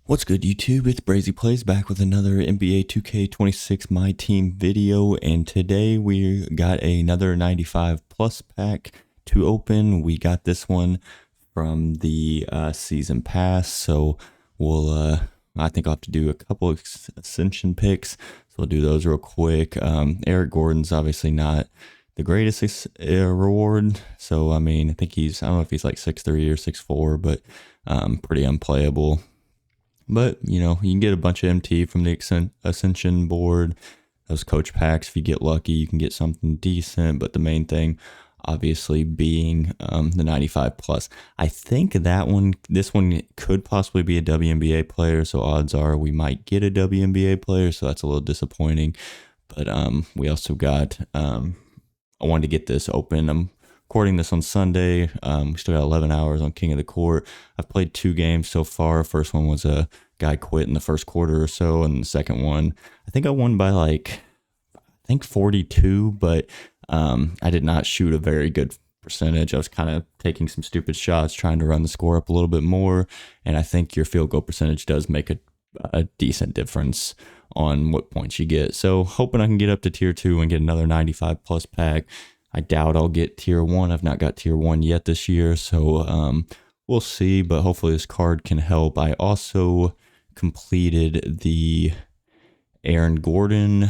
What's good, YouTube? It's Brazy Plays back with another NBA 2K26 My Team video, and today we got another 95 plus pack to open. We got this one from the season pass, so we'll I think I'll have to do a couple of ascension picks, so we'll do those real quick. Eric Gordon's obviously not the greatest reward, so I mean, I don't know if he's like 6'3 or 6'4, but pretty unplayable. But, you can get a bunch of MT from the Ascension board. Those coach packs, if you get lucky, you can get something decent. But the main thing, obviously, being the 95 plus. I think this one could possibly be a WNBA player. So odds are we might get a WNBA player. So that's a little disappointing. But we also got, I wanted to get this open. I'm recording this on Sunday. We still got 11 hours on King of the Court. I've played 2 games so far. First one was a guy quit in the first quarter or so, and the second one, I think I won by 42, but I did not shoot a very good percentage. I was kind of taking some stupid shots, trying to run the score up a little bit more, and I think your field goal percentage does make a decent difference on what points you get. So hoping I can get up to tier 2 and get another 95 plus pack. I doubt I'll get tier 1. I've not got tier 1 yet this year, so we'll see, but hopefully this card can help. I also completed the Aaron Gordon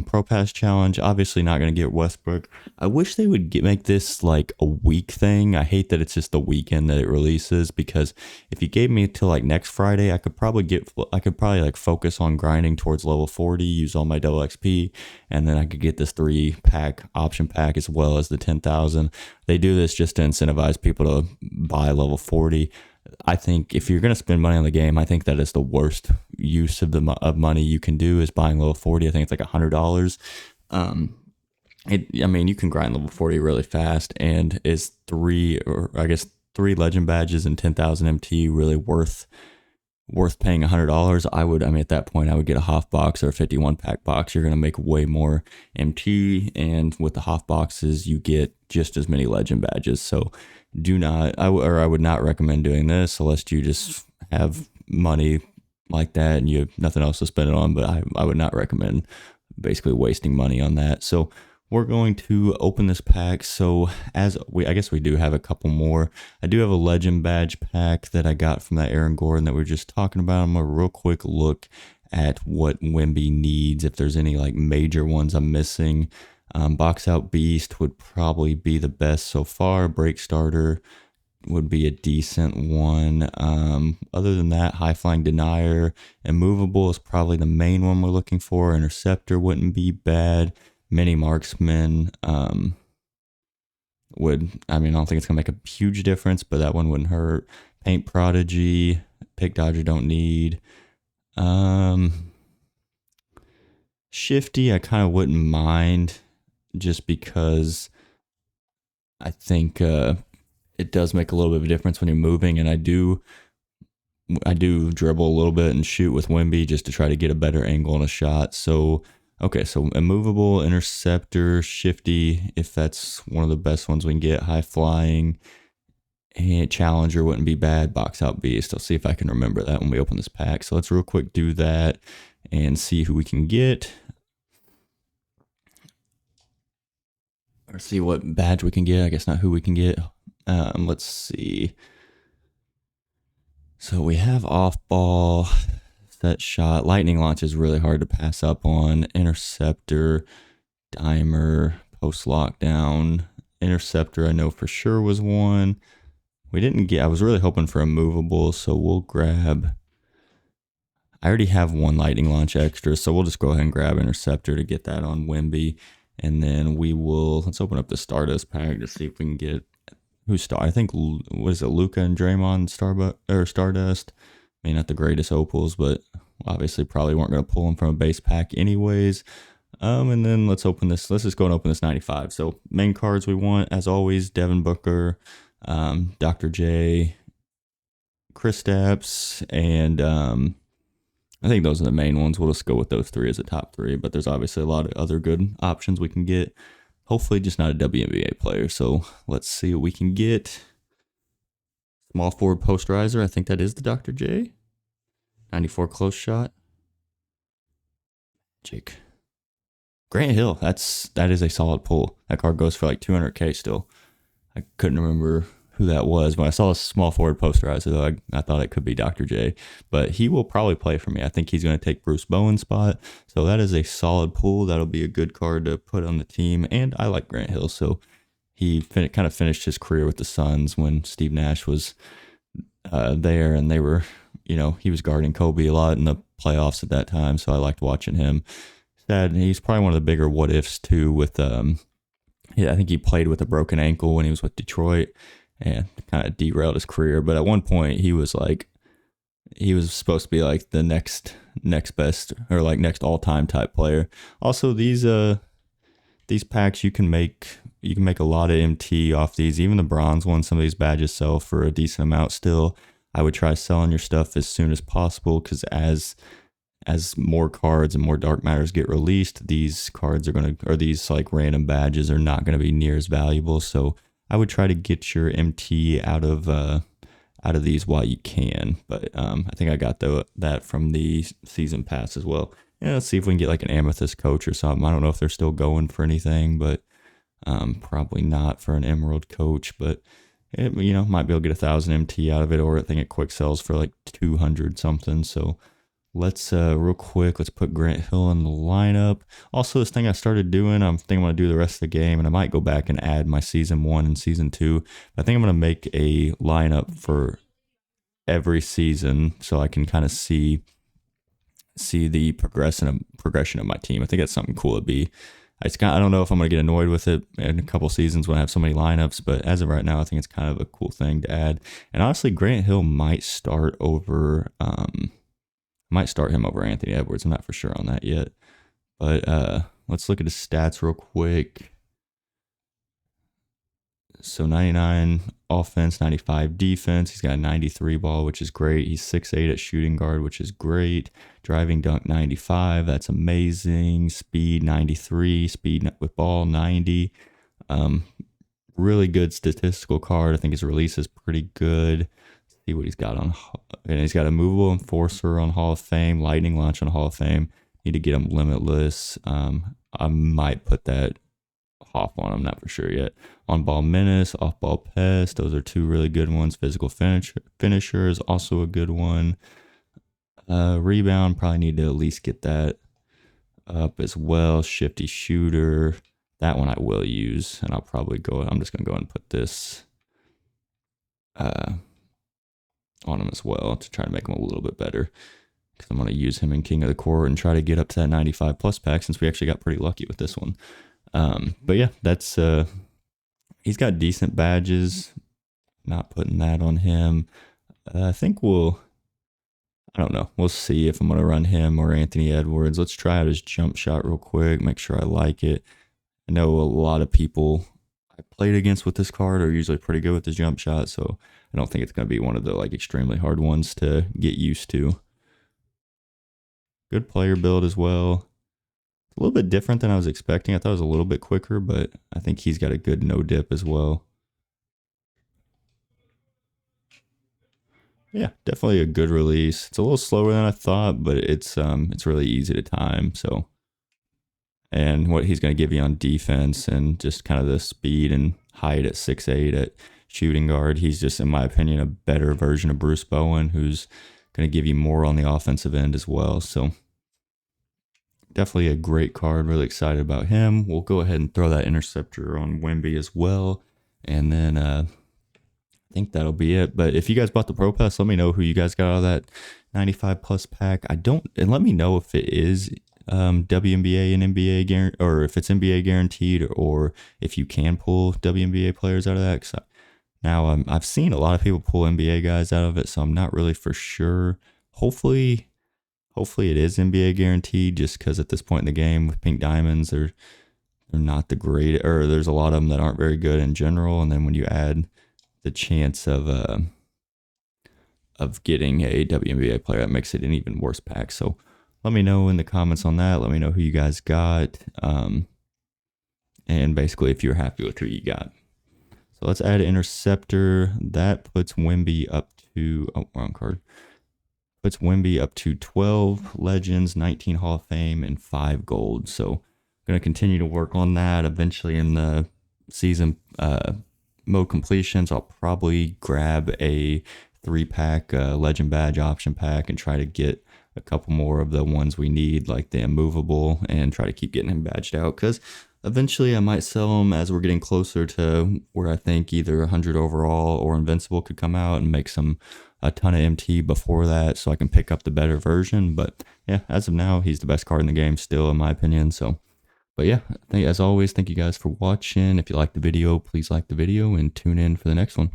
Pro Pass Challenge. Obviously not going to get Westbrook. I wish they would make this like a week thing. I hate that it's just the weekend that it releases, because if you gave me till like next Friday, I could probably like focus on grinding towards level 40, use all my double XP, and then I could get this 3-pack option pack as well as the 10,000. They do this just to incentivize people to buy level 40. I think if you're going to spend money on the game, I think that is the worst use of money you can do, is buying level 40. I think it's like $100. You can grind level 40 really fast, and is 3 legend badges and 10,000 MT really worth paying $100? At that point, I would get a Hoff box or a 51 pack box. You're going to make way more MT, and with the Hoff boxes, you get just as many legend badges. So I would not recommend doing this unless you just have money like that and you have nothing else to spend it on. But I would not recommend basically wasting money on that. So we're going to open this pack. So I guess we do have a couple more. I do have a legend badge pack that I got from that Aaron Gordon that we were just talking about. I'm gonna real quick look at what Wemby needs, if there's any like major ones I'm missing. Box Out Beast would probably be the best so far. Break Starter would be a decent one. Other than that, High Flying Denier, Immovable is probably the main one we're looking for. Interceptor wouldn't be bad. Mini Marksman I don't think it's gonna make a huge difference, but that one wouldn't hurt. Paint Prodigy, Pick Dodger don't need. Shifty I kind of wouldn't mind, just because I think it does make a little bit of a difference when you're moving, and I do dribble a little bit and shoot with Wemby just to try to get a better angle on a shot. So Immovable, Interceptor, Shifty, if that's one of the best ones we can get. High Flying, and Challenger wouldn't be bad. Box Out Beast, I'll see if I can remember that when we open this pack. So let's real quick do that and see who we can get, or see what badge we can get. I guess not who we can get. Let's see. So we have off ball, set shot, lightning launch is really hard to pass up on. Interceptor, dimer, post lockdown. Interceptor I know for sure was one. I was really hoping for a movable, so we'll grab. I already have one lightning launch extra, so we'll just go ahead and grab Interceptor to get that on Wemby. And then let's open up the Stardust pack to see if we can get I think, was it Luka and Draymond Stardust? Not the greatest opals, but obviously probably weren't going to pull them from a base pack anyways. And then let's just go and open this 95. So main cards we want, as always, Devin Booker, Dr. J, Kristaps, and I think those are the main ones. We'll just go with those 3 as the top 3, but there's obviously a lot of other good options we can get. Hopefully just not a WNBA player. So let's see what we can get. Small forward posterizer. I think that is the Dr. J. 94 close shot. Jake. Grant Hill. That is a solid pull. That card goes for like 200K still. I couldn't remember who that was. When I saw a small forward posterizer, though, I thought it could be Dr. J. But he will probably play for me. I think he's going to take Bruce Bowen's spot. So that is a solid pull. That'll be a good card to put on the team. And I like Grant Hill. So he kind of finished his career with the Suns when Steve Nash was there, and they were, he was guarding Kobe a lot in the playoffs at that time. So I liked watching him. Sad. He's probably one of the bigger what ifs too. With yeah, I think he played with a broken ankle when he was with Detroit, and kind of derailed his career. But at one point, he was supposed to be like the next best, or like next all time type player. Also, these packs you can make a lot of MT off these. Even the bronze ones, some of these badges sell for a decent amount still. I would try selling your stuff as soon as possible, because as more cards and more dark matters get released, these cards or these like random badges are not going to be near as valuable. So I would try to get your MT out of these while you can. But I think I got that from the season pass as well. Yeah, let's see if we can get like an amethyst coach or something. I don't know if they're still going for anything, but probably not for an emerald coach. But it, might be able to get 1,000 MT out of it, or I think it quick sells for like 200 something. So let's real quick, let's put Grant Hill in the lineup. Also, this thing I started doing, I'm thinking I'm going to do the rest of the game, and I might go back and add my season 1 and season 2. I think I'm going to make a lineup for every season so I can kind of see the progression of my team. I think that's something cool to be. I don't know if I'm going to get annoyed with it in a couple seasons when I have so many lineups, but as of right now, I think it's kind of a cool thing to add. And honestly, Grant Hill might start him over Anthony Edwards. I'm not for sure on that yet. But let's look at his stats real quick. So 99 offense, 95 defense. He's got a 93 ball, which is great. He's 6'8" at shooting guard, which is great. Driving dunk 95. That's amazing. Speed 93. Speed with ball 90. Really good statistical card. I think his release is pretty good. Let's see what he's got on. And he's got a movable enforcer on Hall of Fame, lightning launch on Hall of Fame. Need to get him limitless. I might put that hop on. I'm not for sure yet. On ball menace, off ball pest. Those are two really good ones. Physical finisher is also a good one. Rebound, probably need to at least get that up as well. Shifty shooter, that one I will use, and I'm just gonna go and put this on him as well to try to make him a little bit better, because I'm going to use him in King of the Court and try to get up to that 95 plus pack, since we actually got pretty lucky with this one. But yeah, that's he's got decent badges. Not putting that on him. I think I don't know. We'll see if I'm going to run him or Anthony Edwards. Let's try out his jump shot real quick, make sure I like it. I know a lot of people I played against with this card are usually pretty good with his jump shot, so I don't think it's going to be one of the like extremely hard ones to get used to. Good player build as well. A little bit different than I was expecting. I thought it was a little bit quicker, but I think he's got a good no dip as well. Yeah, definitely a good release. It's a little slower than I thought, but it's really easy to time. So, and what he's going to give you on defense and just kind of the speed and height at 6'8" at shooting guard. He's just, in my opinion, a better version of Bruce Bowen, who's going to give you more on the offensive end as well. So definitely a great card. Really excited about him. We'll go ahead and throw that interceptor on Wemby as well. And then I think that'll be it. But if you guys bought the Pro Pass, let me know who you guys got out of that 95 plus pack. And let me know if it is WNBA and NBA guaranteed, or if it's NBA guaranteed, or if you can pull WNBA players out of that. Cause now I've seen a lot of people pull NBA guys out of it, so I'm not really for sure. Hopefully it is NBA guaranteed, just because at this point in the game with Pink Diamonds, they're not the great, or there's a lot of them that aren't very good in general. And then when you add the chance of getting a WNBA player, that makes it an even worse pack. So let me know in the comments on that. Let me know who you guys got. And basically if you're happy with who you got. So let's add an interceptor. That puts Wemby up to, wrong card. puts Wemby up to 12 Legends, 19 Hall of Fame, and 5 Gold. So going to continue to work on that. Eventually in the season mode completions, I'll probably grab a 3-pack Legend Badge option pack and try to get a couple more of the ones we need, like the immovable, and try to keep getting him badged out, because eventually I might sell him as we're getting closer to where I think either 100 overall or invincible could come out, and make a ton of MT before that so I can pick up the better version. But yeah, as of now, he's the best card in the game still, in my opinion. So, but yeah, as always, thank you guys for watching. If you liked the video, please like the video and tune in for the next one.